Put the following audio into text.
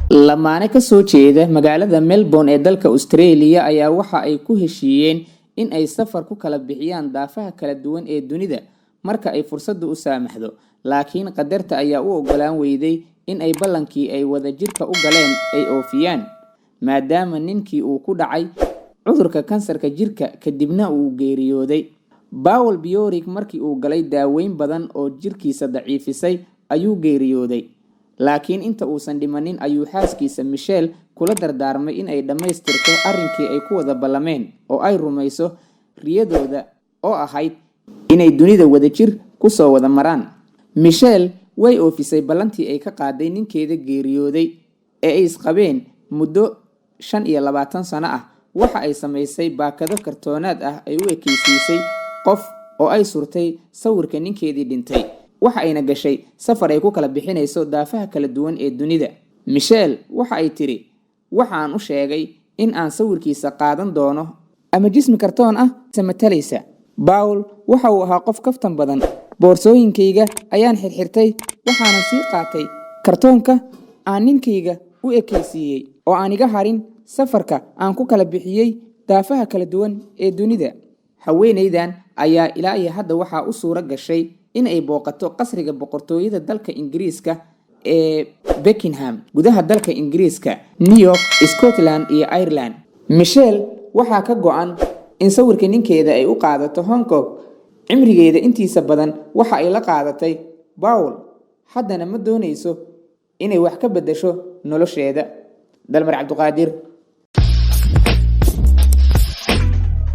lamaane ka soo jeeda magaalada Melbourne ee dalka Australia ayaa waxa ay ku heshiiyeen in ay safar ku kala bixiyaan daafaha kala duwan ee dunida marka ay fursadu u saamaxdo, laakiin qadarta ayaa u ogolaan weyday in ay ballankii ay wada jirka u galeen ay oofiyaan, maadaama ninkii uu ku dhacay cudurka kansarka jirka kadibna uu geeriyooday. Paul Bjork markii uu galay daaweyn badan oo jirkiisa daciifisay ayuu geeriyooday, laakiin inta uusan dhimanin ayuu xaaskiisa Michelle kula dardaarmay in ay dhamaystirto arrinkii ay ku wada ballameen oo ay rumayso riyadooda oo ahayd inay dunida wada jir ku soo wada maraan. Michelle way oofisay ballantii ay ka qaaday ninkeeda geeriyooday ee ay isqabeen muddo 25 sano ah. Waxa ay samaysay baakado kartoonaad ah ay u ekaysiisay qof oo ay surtay sawirka ninkeedii dhintay. Waxa ayna gashay safar ay ku kala bixinayso daafaha kala duwan ee dunida. Michelle waxa ay tiri, waxaan u sheegay in aan sawirkiisa qaadan doono ama jismi kartoon ah samatalaysa. Paul waxa uu ahaa qof kaftan badan. Boorsooyinkayga ayaan xirxirtay, waxaana sii qaatay kartoonka aan ninkayga u ekaysiiyey oo aan iga harin safarka aan ku kala bixiyay daafaha kala duwan ee dunida. Haweeneydan ayaa ilaa iyo hadda waxa u suura gashay in ay booqato qasriga boqortooyada dalka Ingiriiska ee Buckingham, gudaha dalka Ingiriiska, New York, Scotland iyo Ireland. Michelle waxa ka go'an in sawirka ninkeeda ay u qaadato Hong Kong. Cimrigeeda intiisa badan waxa ay la qaadatay Paul, haddana ma doonayso inay wax ka bedesho nolosheeda. Dalmar Cabduqaadir